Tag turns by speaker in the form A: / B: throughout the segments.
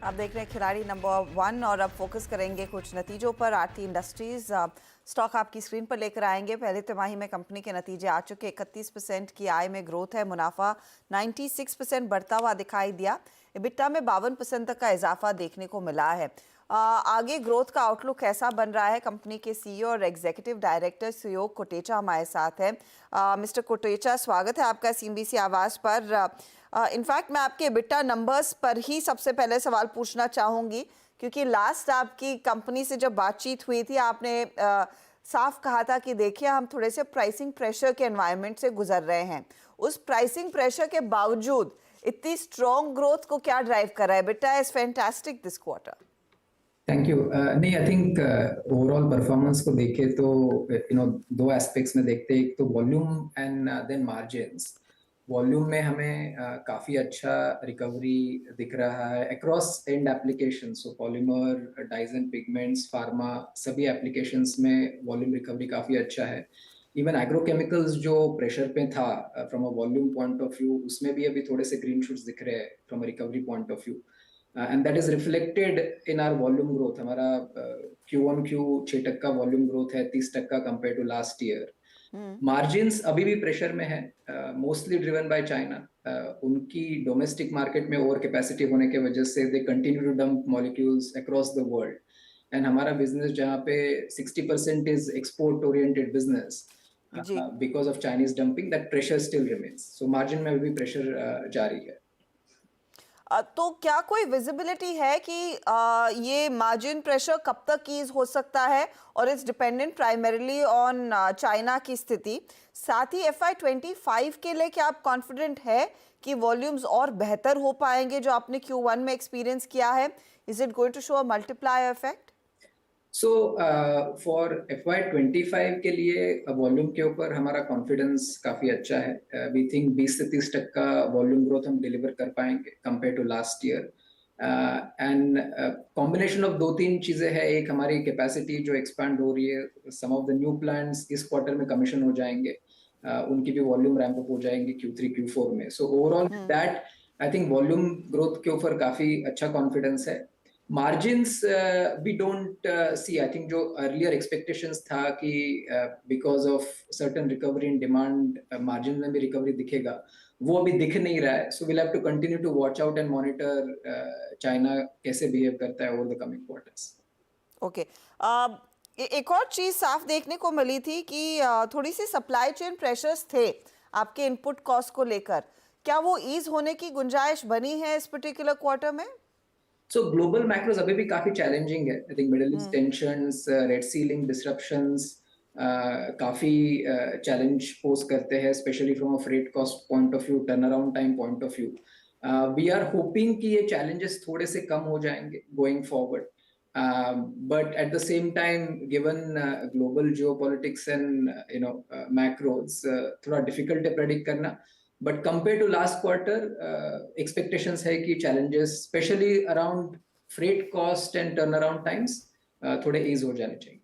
A: आप देख रहे हैं खिलाड़ी नंबर 1 और अब फोकस करेंगे कुछ नतीजों पर। आरती इंडस्ट्रीज स्टॉक आपकी स्क्रीन पर लेकर आएंगे। पहले तिमाही में कंपनी के नतीजे आ चुके। 31% की आय में ग्रोथ है। मुनाफा 96% बढ़ता हुआ दिखाई दिया। EBITDA में 52% तक का इजाफा देखने को मिला है। आगे ग्रोथ का आउटलुक कैसा बन रहा है? कंपनी के CEO और एग्जीक्यूटिव डायरेक्टर सुयोग कोटेचा हमारे साथ है। मिस्टर कोटेचा, स्वागत है आपका CNBC आवाज पर। इनफैक्ट मैं आपके EBITDA नंबर्स पर ही सबसे पहले सवाल पूछना चाहूंगी, क्योंकि लास्ट आपकी कंपनी से जब बातचीत हुई थी आपने साफ कहा था कि देखिए हम थोड़े से प्राइसिंग प्रेशर के एनवायरनमेंट से गुजर रहे हैं। उस प्राइसिंग प्रेशर के बावजूद इतनी स्ट्रॉन्ग ग्रोथ को क्या ड्राइव कर रहा है? EBITDA is fantastic this quarter.
B: Thank you. नहीं, आई थिंक ओवरऑल परफॉर्मेंस को देखे तो दो एस्पेक्ट्स में देखते हैं। एक तो volume and then margins. Volume में हमें काफी अच्छा रिकवरी दिख रहा है across and application. So polymer, dyes and pigments, pharma, सभी एप्लीकेशंस में वॉल्यूम रिकवरी काफी अच्छा है। इवन एग्रोकेमिकल्स जो प्रेशर पे था from a volume point of view, उसमें भी अभी थोड़े से ग्रीन शूट्स दिख रहे हैं from a recovery point of view. And that is reflected in our volume growth. हमारा Q1Q 6% वॉल्यूम ग्रोथ है, 30% compare to last year. Margins अभी भी प्रेशर में है, मोस्टली ड्रिवन बाय चाइना। उनकी डोमेस्टिक मार्केट में ओवर कैपेसिटी होने के वजह से they continue to dump molecules across the world. And हमारा बिजनेस जहाँ पे 60% इज एक्सपोर्ट ओरिएंटेड बिजनेस,
A: जी।
B: Because of Chinese dumping, that pressure still remains. So margin में भी प्रेशर जारी है।
A: तो क्या कोई विजिबिलिटी है कि ये मार्जिन प्रेशर कब तक ईज हो सकता है, और it's dependent primarily on China की स्थिति? साथ ही FY25 के लिए क्या आप कॉन्फिडेंट है कि वॉल्यूम्स और बेहतर हो पाएंगे जो आपने Q1 में एक्सपीरियंस किया है? Is it going to show a multiplier effect?
B: So for FY25 के लिए वॉल्यूम के ऊपर हमारा कॉन्फिडेंस काफी अच्छा है। वी थिंक 20 से 30% वॉल्यूम ग्रोथ हम डिलीवर कर पाएंगे compare to last year. And combination of दो तीन चीजें हैं। एक, हमारी कैपेसिटी जो एक्सपैंड हो रही है, सम ऑफ द न्यू प्लांट्स इस क्वार्टर में कमीशन हो जाएंगे। उनकी भी वॉल्यूम रैंप अप हो जाएंगे Q3 Q4 में। So overall that I think volume growth के ऊपर काफी अच्छा कॉन्फिडेंस है। Margins we don't see, I think जो अर्लियर एक्सपेक्टेशंस था कि because of certain recovery in demand margin में भी रिकवरी दिखेगा, वो अभी दिख नहीं रहा है। So we'll have to continue to watch out and monitor China कैसे बिहेव करता है over the coming quarters.
A: Okay. एक और चीज साफ देखने को मिली थी कि थोड़ी सी सप्लाई चेन प्रेशर्स थे आपके इनपुट कॉस्ट को लेकर। क्या वो ईज होने की गुंजाइश बनी है इस पर्टिकुलर क्वार्टर में?
B: सो ग्लोबल मैक्रोज अभी भी काफी चैलेंजिंग है। I think Middle East tensions, Red Sea link disruptions काफी चैलेंज पोज करते हैं, specially from a freight cost point of view, turn around time point of view. We are hoping कि ये challenges थोड़े से कम हो जाएंगे going forward, but at the same time, given global geopolitics and macros, थोड़ा difficult है predict करना। But compared to last quarter, expectations है कि challenges, especially around freight cost and turnaround times, थोड़े ease हो जाने चाहिए।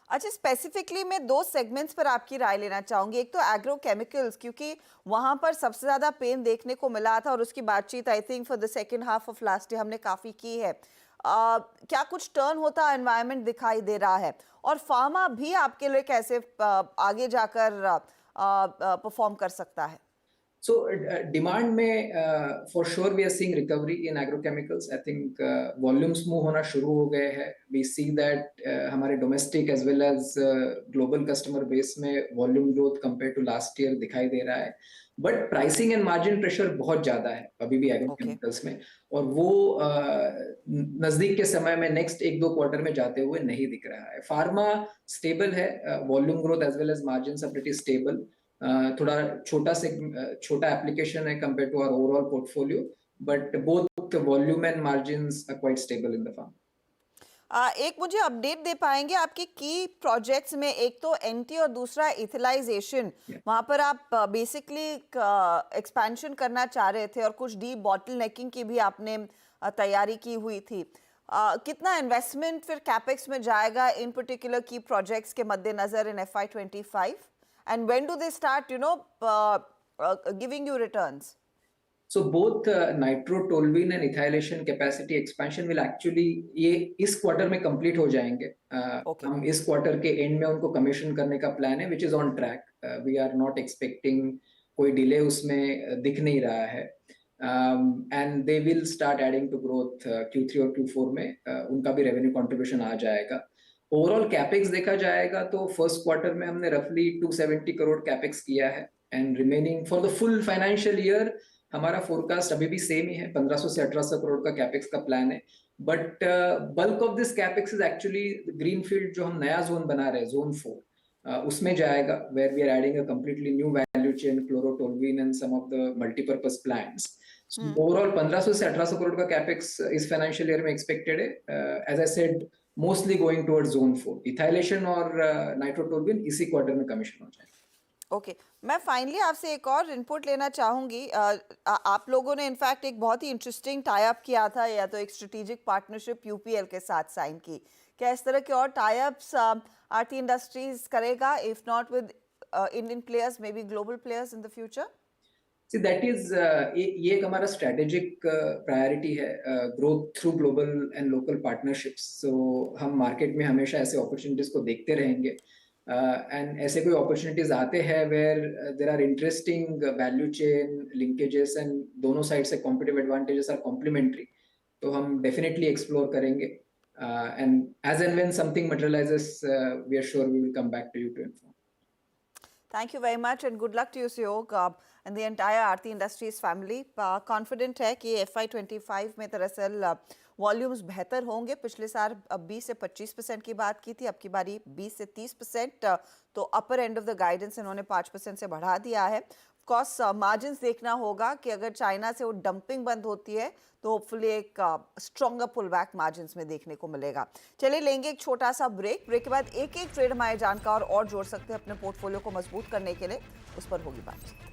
A: अच्छा, स्पेसिफिकली मैं दो सेगमेंट्स पर आपकी राय लेना चाहूंगी। एक तो एग्रो केमिकल्स, क्योंकि वहां पर सबसे ज्यादा पेन देखने को मिला था और उसकी बातचीत I think for the second half of last year हमने काफी की है। क्या कुछ टर्न होता एनवायरनमेंट दिखाई दे रहा है? और फार्मा भी आपके लिए कैसे आगे जाकर परफॉर्म कर सकता है?
B: So demand में for sure we are seeing recovery in agrochemicals. I think volumes move होना शुरू हो गए हैं. We see that हमारे domestic as well as global customer base में volume growth compared to last year दिखाई दे रहा है. But pricing and margin pressure बहुत ज्यादा है अभी भी agrochemicals में, और वो नजदीक के समय में नेक्स्ट एक दो क्वार्टर में जाते हुए नहीं दिख रहा है। फार्मा स्टेबल है, volume growth as well as margins are pretty stable. थोड़ा छोटा एप्लीकेशन है compare to our overall portfolio, but both volume and margins are quite stable in the firm.
A: एक मुझे अपडेट दे पाएंगे आपके की प्रोजेक्ट्स में? एक तो एनटी और दूसरा इथिलाइजेशन। वहां पर आप बेसिकली एक्सपेंशन करना चाह रहे थे और कुछ डी बॉटलनेकिंग की भी आपने तैयारी की हुई थी। कितना इन्वेस्टमेंट फिर कैपेक्स में जाएगा इन पर्टिकुलर की प्रोजेक्ट्स के मद्देनजर इन FY25, and when do they start giving you returns?
B: So both nitrotoluene and ethylation capacity expansion will actually ये इस क्वार्टर में कंप्लीट हो जाएंगे.
A: ओके
B: हम इस क्वार्टर के एंड में उनको कमीशन करने का प्लान है, which is on track. We are not expecting कोई डिले उसमें दिख नहीं रहा है. And they will start adding to growth Q3 और Q4 में उनका भी रेवेन्यू कंट्रीब्यूशन आ जाएगा. ओवरऑल कैपेक्स देखा जाएगा तो फर्स्ट क्वार्टर में हमने रफली 270 करोड़ कैपेक्स किया है and remaining for the full financial year हमारा फोरकास्ट अभी भी सेम ही है. 1500 से 1800 करोड़ का कैपेक्स का प्लान है. But bulk of this capex is actually greenfield जो हम नया जोन बना रहे हैं, जोन 4, उसमें जाएगा, where we are adding a completely new value chain, chlorotoluene and some of the multipurpose plants. Overall 1500 से 1800 करोड़ का कैपेक्स इस फाइनेंशियल ईयर में एक्सपेक्टेड है. As I said, mostly going towards zone 4. Ethylation और नाइट्रोटोल्यूइन इसी quarter में commission हो जाएगा.
A: ओके मैं फाइनली आपसे एक और इनपुट लेना चाहूँगी. आप लोगों ने इनफैक्ट एक बहुत ही इंटरेस्टिंग टाई अप किया था, या तो एक स्ट्रेटेजिक पार्टनरशिप यूपीएल के साथ साइन की. क्या इस तरह के और टाई अप्स आरती इंडस्ट्रीज करेगा, if not with Indian players, may be global players in the future?
B: See, that is ये एक हमारा स्ट्रेटेजिक प्रायोरिटी है, growth through global and local partnerships. So हम मार्केट में हमेशा ऐसे अपॉर्चुनिटीज को देखते रहेंगे, एंड ऐसे कोई अपॉर्चुनिटीज आते हैं where there are interesting value chain linkages and दोनों साइड से कॉम्पिटिटिव एडवांटेजेस आर कॉम्प्लीमेंट्री, तो हम डेफिनेटली एक्सप्लोर करेंगे. And as and when something materialises we are sure we will come back to you to inform.
A: Thank you very much and good luck to you, Suyog, and the entire Aarti Industries family. Confident है कि FY25 में दरअसल volumes बेहतर होंगे. पिछले साल 20 से 25% की बात की थी, अब की बारी 20 से 30%, तो अपर एंड ऑफ द गाइडेंस इन्होंने 5% से बढ़ा दिया है. ऑफकोर्स मार्जिन्स देखना होगा कि अगर चाइना से वो डंपिंग बंद होती है तो होपफुली एक स्ट्रॉन्गर पुल बैक मार्जिन्स में देखने को मिलेगा. चलिए लेंगे एक छोटा सा ब्रेक के बाद एक एक ट्रेड हमारे जानकार और जोड़ सकते हैं अपने पोर्टफोलियो को मजबूत करने के लिए, उस पर होगी बातचीत.